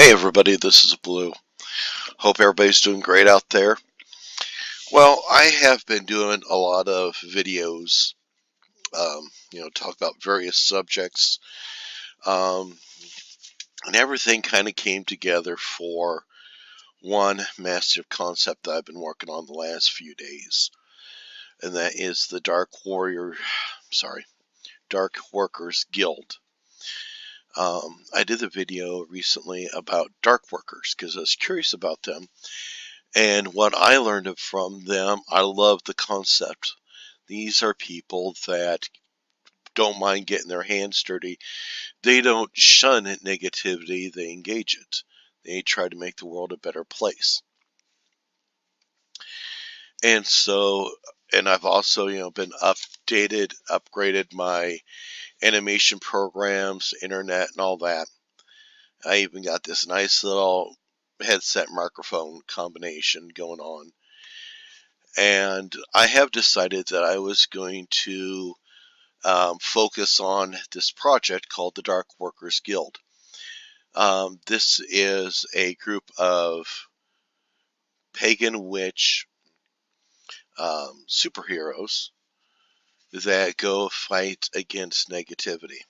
Hey everybody, this is Blue. Hope everybody's doing great out there. Well, I have been doing a lot of videos, talk about various subjects, um, and everything kind of came together for one massive concept that I've been working on the last few days, and that is the Dark Workers Guild. I did a video recently about Dark Workers because I was curious about them. And what I learned from them, I love the concept. These are people that don't mind getting their hands dirty. They don't shun negativity, they engage it. They try to make the world a better place. And so, and I've also, been upgraded my animation programs, internet, and all that. I even got this nice little headset microphone combination going on. And I have decided that I was going to focus on this project called the Dark Workers Guild. This is a group of pagan witch superheroes that go fight against negativity.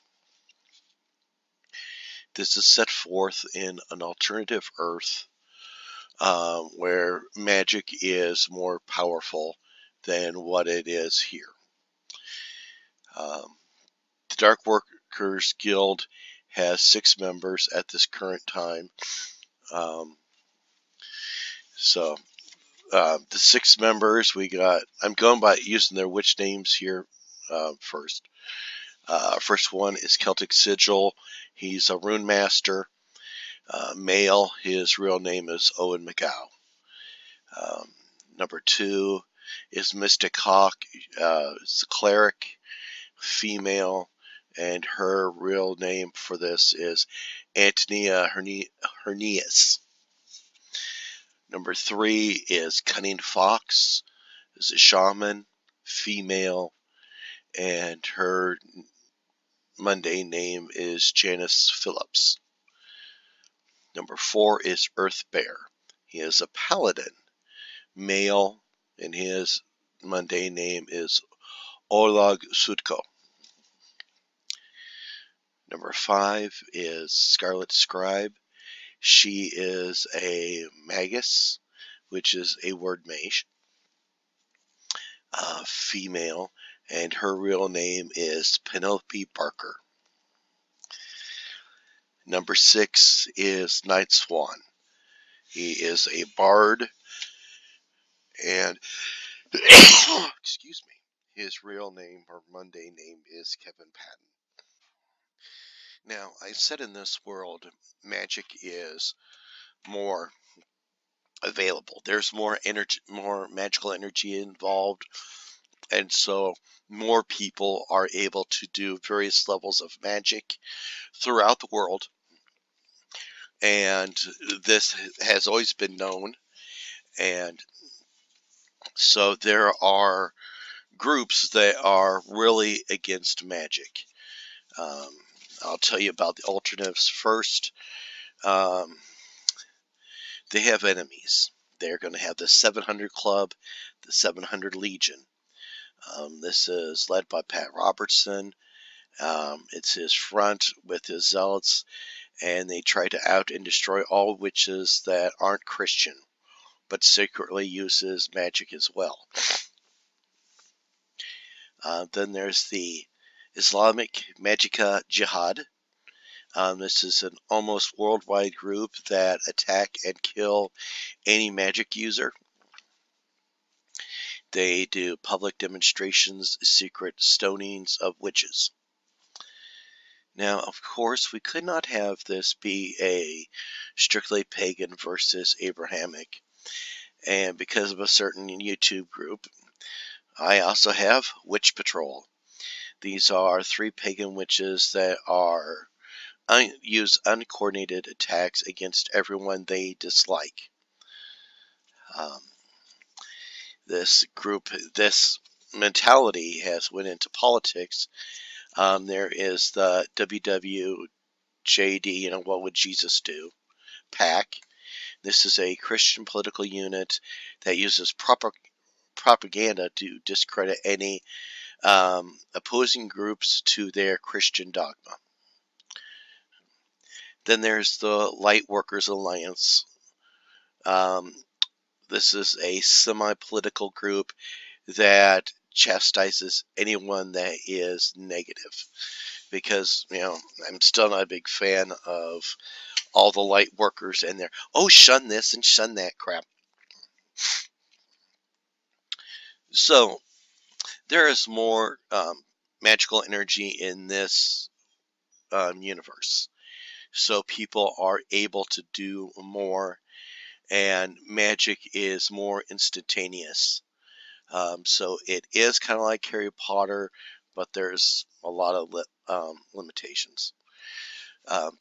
This is set forth in an alternative Earth where magic is more powerful than what it is here. The Dark Workers Guild has 6 members at this current time. Um, the 6 members we got, I'm going by using their witch names here first. First one is Celtic Sigil. He's a rune master. Male, his real name is Owen McGow. Number 2 is Mystic Hawk. It's a cleric, female, and her real name for this is Antonia Hernias. Number 3 is Cunning Fox. Is a shaman, female, and her mundane name is Janice Phillips. Number 4 is Earth Bear. He is a paladin, male, and his mundane name is Olag Sudko. Number 5 is Scarlet Scribe. She is a magus, which is a word mage, female, and her real name is Penelope Barker. Number 6 is Night Swan. He is a bard, and excuse me, his real name or mundane name is Kevin Patton. Now, I said in this world, magic is more available. There's more energy, more magical energy involved, and so more people are able to do various levels of magic throughout the world. And this has always been known, and so there are groups that are really against magic. I'll tell you about the alternatives first. Um, they have enemies. They're going to have the 700 Club, the 700 Legion. This is led by Pat Robertson. It's his front with his zealots, and they try to out and destroy all witches that aren't Christian, but secretly uses magic as well. Then there's the Islamic Magica Jihad. This is an almost worldwide group that attack and kill any magic user. They do public demonstrations, secret stonings of witches. Now, of course, we could not have this be a strictly pagan versus Abrahamic. And because of a certain YouTube group, I also have Witch Patrol. These are 3 pagan witches that use uncoordinated attacks against everyone they dislike. This mentality has went into politics. There is the WWJD, what would Jesus do? PAC. This is a Christian political unit that uses propaganda to discredit any opposing groups to their Christian dogma. Then there's the Light Workers Alliance. This is a semi-political group that chastises anyone that is negative, because I'm still not a big fan of all the light workers and their shun this and shun that crap. So there is more magical energy in this universe, so people are able to do more, and magic is more instantaneous. So it is kind of like Harry Potter, but there's a lot of limitations.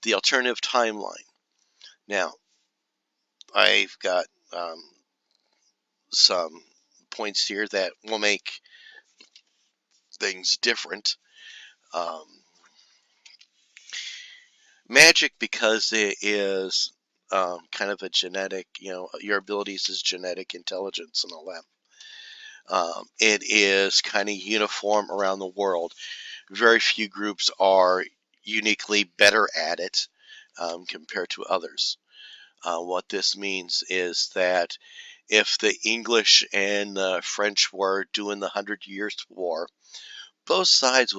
The alternative timeline. Now, I've got some points here that will make things different. Magic, because it is kind of a genetic, your abilities is genetic intelligence and all that. It is kind of uniform around the world. Very few groups are uniquely better at it compared to others. What this means is that if the English and the French were doing the 100 Years' War, both sides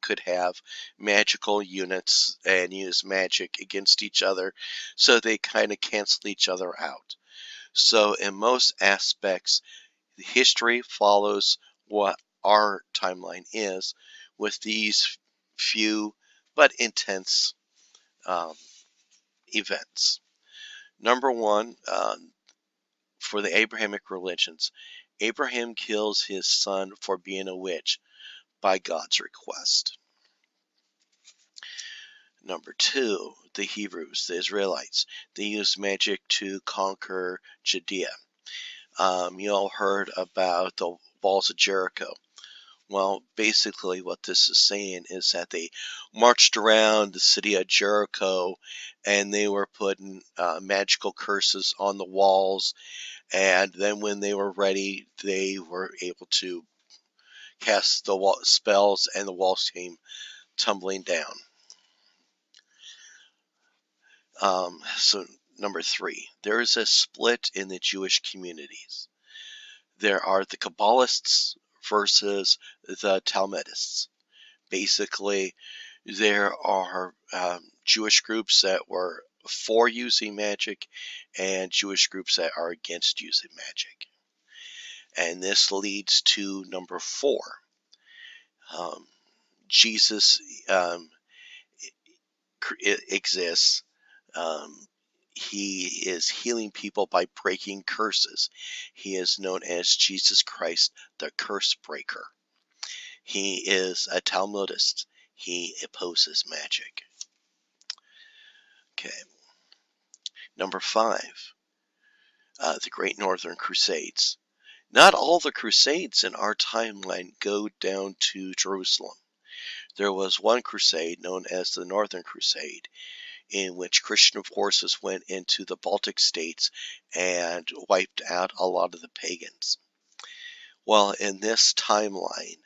could have magical units and use magic against each other, so they kind of cancel each other out. So in most aspects, history follows what our timeline is, with these few but intense events. Number one, for the Abrahamic religions, Abraham kills his son for being a witch by God's request. Number two, the Hebrews, the Israelites, they used magic to conquer Judea. You all heard about the walls of Jericho. Well, basically what this is saying is that they marched around the city of Jericho, and they were putting magical curses on the walls, and then when they were ready, they were able to cast the spells, and the walls came tumbling down. So number three, there is a split in the Jewish communities. There are the Kabbalists versus the Talmudists. Basically, there are Jewish groups that were for using magic and Jewish groups that are against using magic. And this leads to number four. Jesus exists. He is healing people by breaking curses. He is known as Jesus Christ, the curse breaker. He is a Talmudist. He opposes magic. Okay. Number five, the Great Northern Crusades. Not all the Crusades in our timeline go down to Jerusalem. There was one crusade known as the Northern Crusade, in which Christian forces went into the Baltic states and wiped out a lot of the pagans. Well, in this timeline,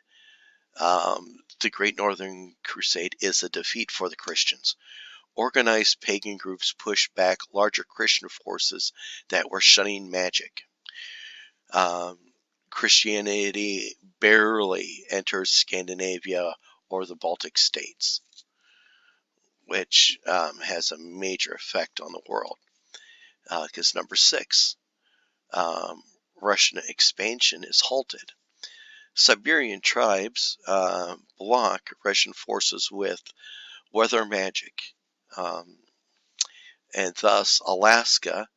the Great Northern Crusade is a defeat for the Christians. Organized pagan groups pushed back larger Christian forces that were shunning magic. Christianity barely enters Scandinavia or the Baltic states, which has a major effect on the world. Because number six, Russian expansion is halted. Siberian tribes block Russian forces with weather magic, and thus Alaska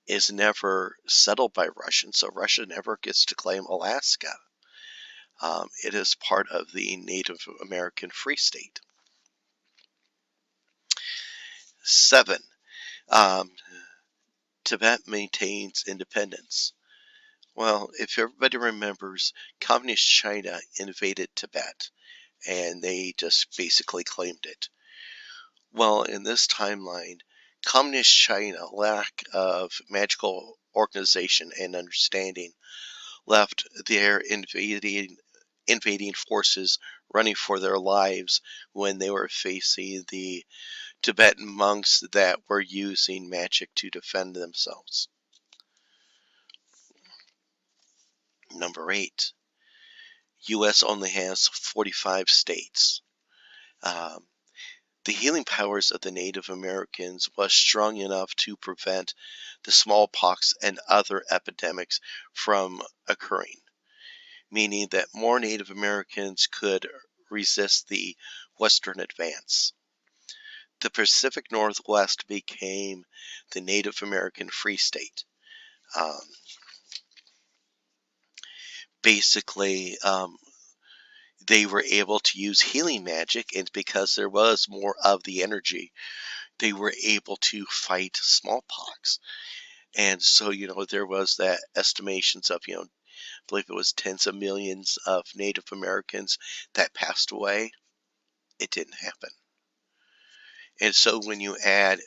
is never settled by Russians, so Russia never gets to claim Alaska. It is part of the Native American Free State. 7. Tibet maintains independence. Well, if everybody remembers, Communist China invaded Tibet, and they just basically claimed it. Well, in this timeline, Communist China, lack of magical organization and understanding, left their invading forces running for their lives when they were facing the Tibetan monks that were using magic to defend themselves. Number 8. U.S. only has 45 states. The healing powers of the Native Americans was strong enough to prevent the smallpox and other epidemics from occurring, meaning that more Native Americans could resist the Western advance. The Pacific Northwest became the Native American Free State. Basically, they were able to use healing magic, and because there was more of the energy, they were able to fight smallpox. And so, there was that estimations of, I believe it was tens of millions of Native Americans that passed away. It didn't happen. And so when you add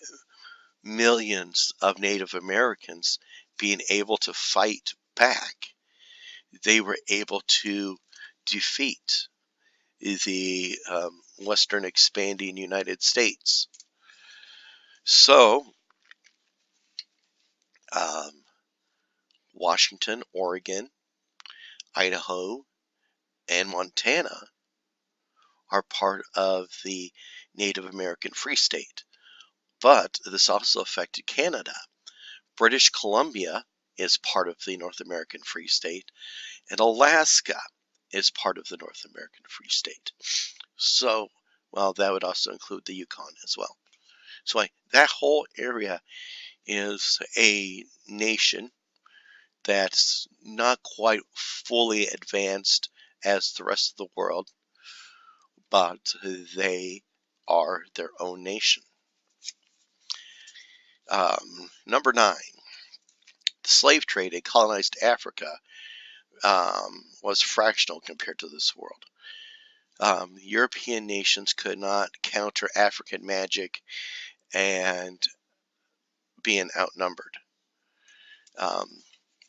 millions of Native Americans being able to fight back, they were able to defeat the Western expanding United States. So, Washington, Oregon, Idaho, and Montana are part of the Native American Free State. But this also affected Canada. British Columbia is part of the North American Free State, and Alaska is part of the North American Free State. So, well, that would also include the Yukon as well. So that whole area is a nation that's not quite fully advanced as the rest of the world, but they are their own nation. Number 9, the slave trade in colonized Africa was fractional compared to this world. European nations could not counter African magic and being outnumbered.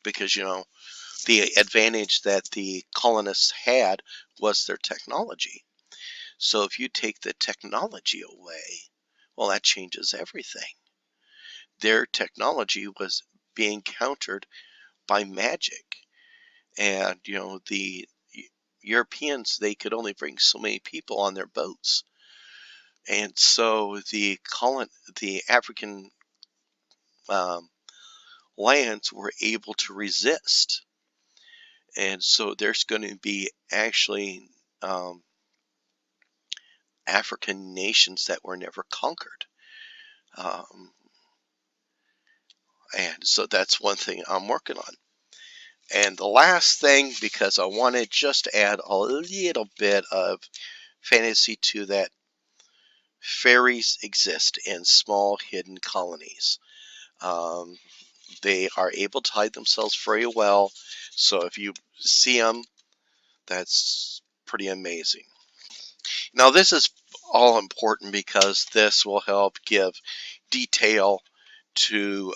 Because, the advantage that the colonists had was their technology. So if you take the technology away, well, that changes everything. Their technology was being countered by magic. And, the Europeans, they could only bring so many people on their boats. And so the African lands were able to resist. And so there's going to be actually African nations that were never conquered. And so that's one thing I'm working on. And the last thing, because I want to just add a little bit of fantasy to that, fairies exist in small hidden colonies. They are able to hide themselves very well. So if you see them, that's pretty amazing. Now this is all important because this will help give detail to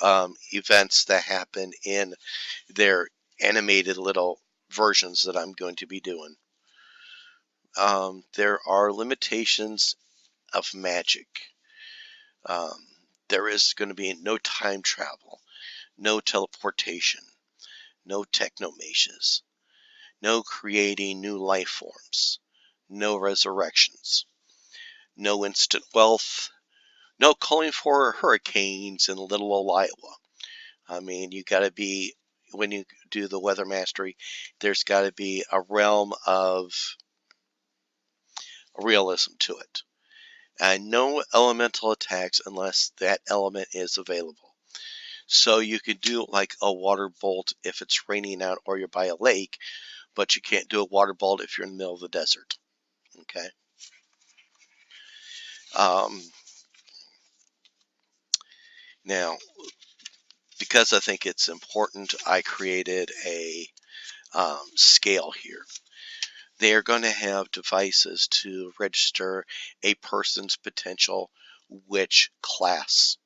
events that happen in their animated little versions that I'm going to be doing. There are limitations of magic. There is going to be no time travel, no teleportation, no technomages, no creating new life forms, no resurrections, no instant wealth, no calling for hurricanes in little old Iowa. I mean, you got to be, when you do the weather mastery, there's got to be a realm of realism to it. And no elemental attacks unless that element is available. So you could do like a water bolt if it's raining out or you're by a lake, but you can't do a water bolt if you're in the middle of the desert. Okay. Now, because I think it's important, I created a scale here. They are going to have devices to register a person's potential witch class,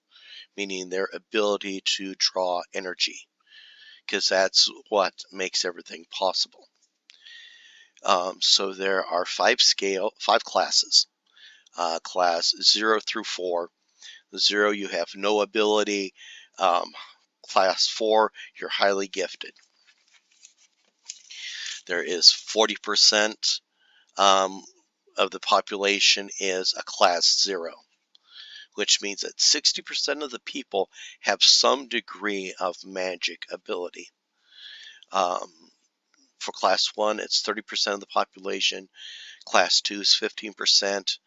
meaning their ability to draw energy, because that's what makes everything possible. So there are five classes. Class 0 through 4. 0, you have no ability. Class 4, you're highly gifted. There is 40% of the population is a class 0, which means that 60% of the people have some degree of magic ability. For class 1, it's 30% of the population. Class 2 is 15%.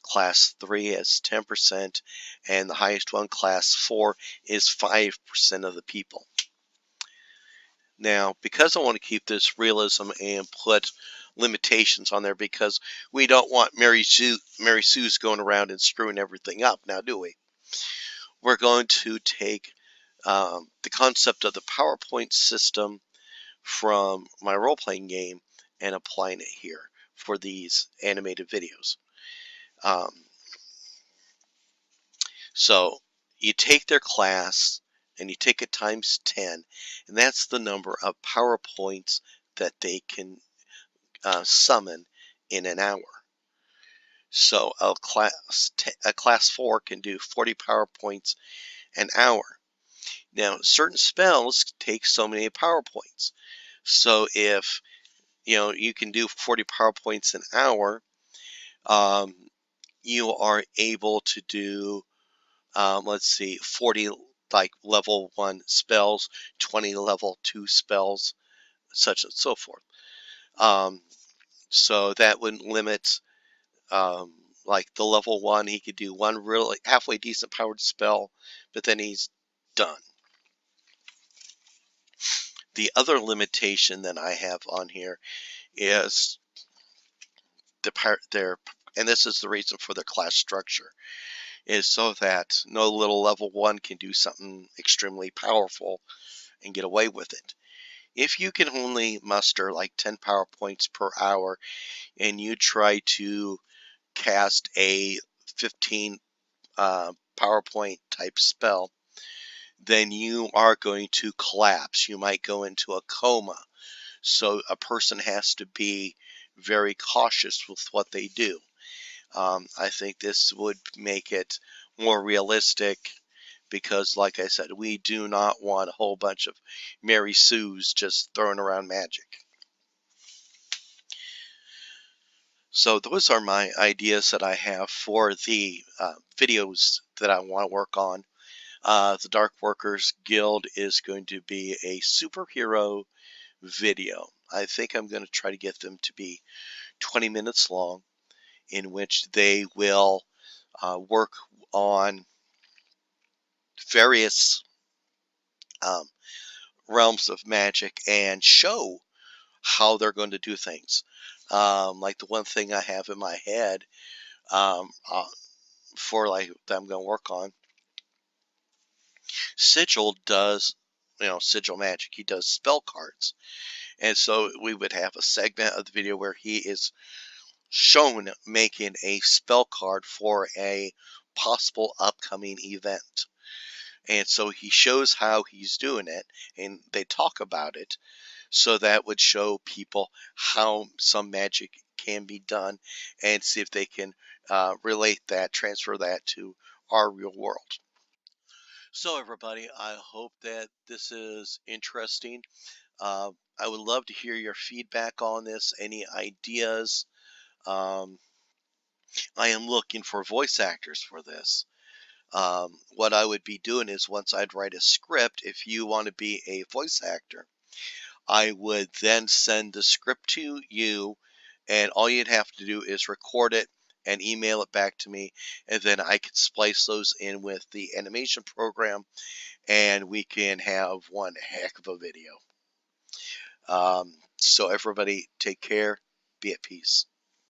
Class 3 is 10%. And the highest one, class 4, is 5% of the people. Now, because I want to keep this realism and put limitations on there, because we don't want Mary Sue's going around and screwing everything up, now do we? We're going to take the concept of the PowerPoint system from my role-playing game and applying it here for these animated videos. So you take their class and you take it times 10, and that's the number of PowerPoints that they can summon in an hour. So a class 4 can do 40 PowerPoints an hour. Now, certain spells take so many PowerPoints. So if you can do 40 PowerPoints an hour, you are able to do, let's see, 40 like level 1 spells, 20 level 2 spells, such and so forth. So that would limit, like the level 1, he could do one really halfway decent powered spell, but then he's done. The other limitation that I have on here is and this is the reason for their class structure, is so that no little level 1 can do something extremely powerful and get away with it. If you can only muster like 10 PowerPoints per hour and you try to cast a 15 PowerPoint type spell, then you are going to collapse. You might go into a coma. So a person has to be very cautious with what they do. I think this would make it more realistic because, like I said, we do not want a whole bunch of Mary Sue's just throwing around magic. So those are my ideas that I have for the videos that I want to work on. The Dark Workers Guild is going to be a superhero video. I think I'm going to try to get them to be 20 minutes long, in which they will work on various realms of magic and show how they're going to do things. Like the one thing I have in my head for like that I'm going to work on, Sigil does, Sigil magic. He does spell cards. And so we would have a segment of the video where he is shown making a spell card for a possible upcoming event. And so he shows how he's doing it, and they talk about it. So that would show people how some magic can be done and see if they can relate that, transfer that to our real world. So everybody, I hope that this is interesting. I would love to hear your feedback on this, any ideas. I am looking for voice actors for this. What I would be doing is once I'd write a script, if you want to be a voice actor, I would then send the script to you, and all you'd have to do is record it and email it back to me, and then I could splice those in with the animation program, and we can have one heck of a video. So everybody take care, be at peace.